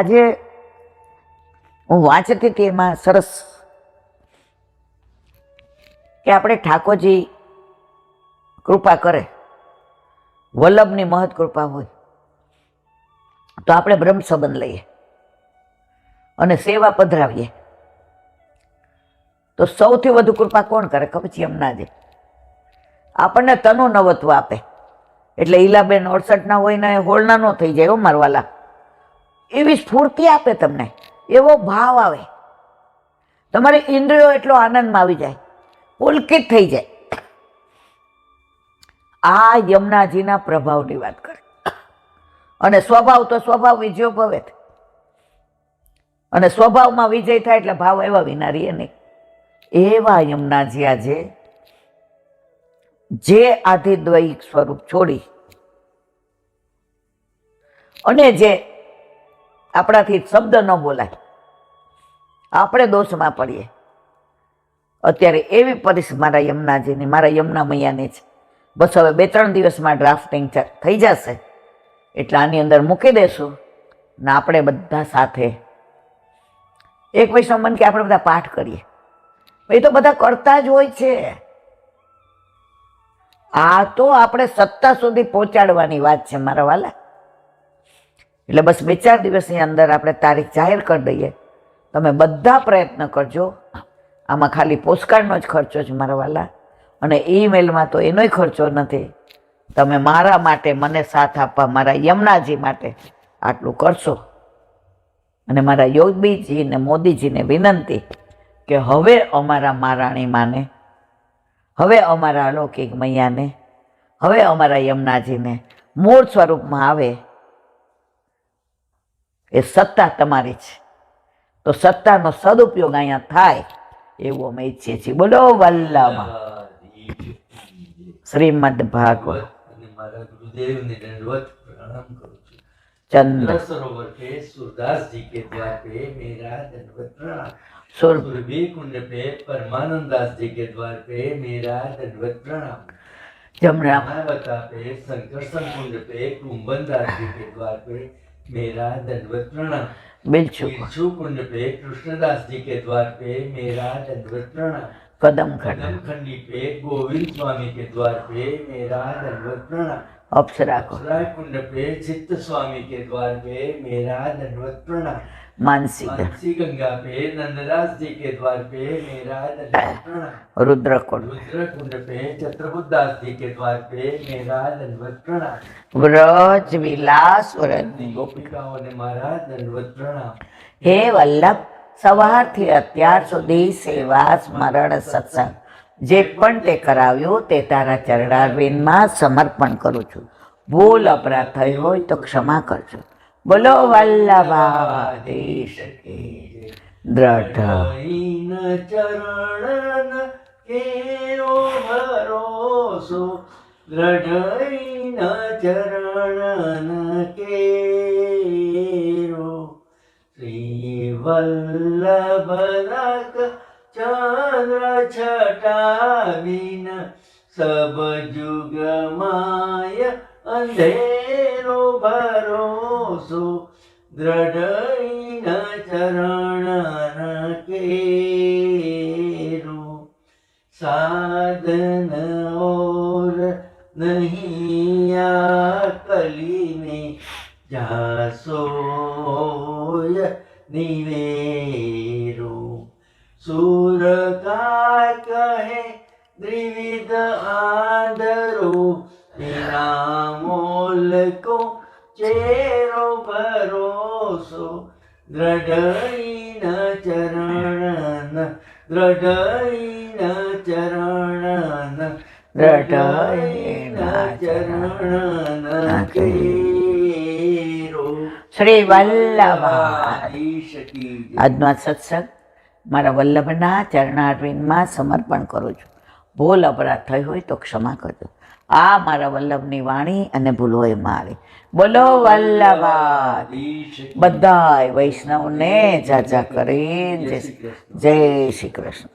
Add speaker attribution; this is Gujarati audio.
Speaker 1: આજે હું વાંચતી હતી એમાં સરસ કે આપણે ઠાકોરજી કૃપા કરે, વલ્લભની મહત કૃપા હોય તો આપણે બ્રહ્મ સંબંધ લઈએ અને સેવા પધરાવીએ તો સૌથી વધુ કૃપા કોણ કરે ખબર છે? યમુનાજી. આપણને તનુ નવત્વ આપે એટલે ઈલાબેન 68 હોય ને હોળના ન થઈ જાય. મારવાલા એવી સ્ફૂર્તિ આપે, તમને એવો ભાવ આવે, તમારી ઇન્દ્રિયો એટલો આનંદમાં આવી જાય, પુલકિત થઈ જાય. આ યમુનાજીના પ્રભાવની વાત કરે. અને સ્વભાવ તો સ્વભાવ વિજયો ભવે, અને સ્વભાવમાં વિજય થાય એટલે ભાવ એવા વિના રહીએ નહીં. એવા યમુનાજી આજે જે આધિદ્વૈક સ્વરૂપ છોડી અને જે આપણાથી શબ્દ ન બોલાય, આપણે દોષમાં પડીએ, અત્યારે એવી પરિસ્થિતિ મારા યમુનાજીની, મારા યમુના મૈયાની છે. બસ હવે 2-3 દિવસમાં ડ્રાફ્ટિંગ થઈ જશે એટલે આની અંદર મૂકી દેશું ને આપણે બધા સાથે એક વૈષ્ણવ મન કે આપણે બધા પાઠ કરીએ. એ તો બધા કરતા જ હોય છે. આ તો આપણે સત્તા સુધી પહોંચાડવાની વાત છે મારા વાલા. એટલે બસ 2-4 દિવસની અંદર આપણે તારીખ જાહેર કરી દઈએ. તમે બધા પ્રયત્ન કરજો. આમાં ખાલી પોસ્ટકાર્ડનો જ ખર્ચો છે મારા વાલા, અને ઈમેલમાં તો એનોય ખર્ચો નથી. તમે મારા માટે મને સાથ આપવા, મારા યમુનાજી માટે આટલું કરશો. અને મારા યોગીજી ને મોદીજીને વિનંતી કે હવે અમારા મહારાણી માને, હવે અમારા અલૌકિક મૈયાને, હવે અમારા યમુનાજીને મૂળ સ્વરૂપમાં આવે. એ સત્તા તમારી છે, તો સત્તાનો સદુપયોગ અહીંયા થાય એવું અમે ઈચ્છીએ છીએ. બોલો વલ્લભ શ્રીમદ ભાગવત. चंद्र
Speaker 2: सरोवर पे सूरदास जी के द्वार पे मेरा दंडवत प्रणाम.
Speaker 1: सुर
Speaker 2: सुरभि कुंड पे परमानंद दास जी के द्वार पे मेरा दंडवत प्रणाम.
Speaker 1: जमरा
Speaker 2: मायावता पे संकर्षण कुंड पे कुंभन दास जी के द्वार पे मेरा दंडवत प्रणाम. बिच्छू कुंड पे कृष्णदास जी के द्वार पे मेरा दंडवत प्रणाम.
Speaker 1: कदम
Speaker 2: खंडी पे गोविंद स्वामी के द्वार पे मेरा दंडवत प्रणाम.
Speaker 1: अप्सरा को
Speaker 2: कुंड पे चित्त स्वामी के द्वार पे मेरा दंडवत प्रणाम.
Speaker 1: मानसी
Speaker 2: गंगा पे नंददास जी के द्वार पे मेरा दंडवत प्रणाम.
Speaker 1: रुद्र
Speaker 2: कुंड पे छत्रबुद्ध दास जी के द्वार पे मेरा दंडवत प्रणाम.
Speaker 1: व्रज विलास
Speaker 2: गोपिकाओं ने मारा दंडवत प्रणाम.
Speaker 1: हे वल्लभ, સવારથી અત્યાર સુધી સેવા સ્મરણ સત્સંગ જે પણ તે કરાવ્યું તે તારા ચરણારવિંદમાં સમર્પણ કરું છું. ભૂલ અપરાધ થઈ હોય તો ક્ષમા કરજો. બોલો વલ્લભાધીશ કી દ્રઢ
Speaker 2: ચરણ કેરો ભરોસો, દ્રઢ ચરણ કેરો. શ્રી વલ્લભ ચંદ્ર છટાવીન સબ જુગ માય અંધેરો ભરોસો, દ્રઢ ચરણ કેરો. સાધન ઓર નહીં આ કલી में જાસોય નિવેરો. સુર કા કહે દ્વિવિધ આંધરો, તેના મોલ કો ચેરો ભરોસો, દ્રઢ ચરણ દ્રઢ ચરણ દ્રઢ ચરણ કેરો.
Speaker 1: શ્રી વલ્લભાધીશ કી. આજનો આ સત્સંગ મારા વલ્લભના ચરણારવિંદમાં સમર્પણ કરું છું. ભૂલ અપરાધ થઈ હોય તો ક્ષમા કરજો. આ મારા વલ્લભની વાણી અને ભૂલ હોય મારી. બોલો વલ્લભાધીશ. બધાય વૈષ્ણવને જાજા કરીને જય શ્રી કૃષ્ણ.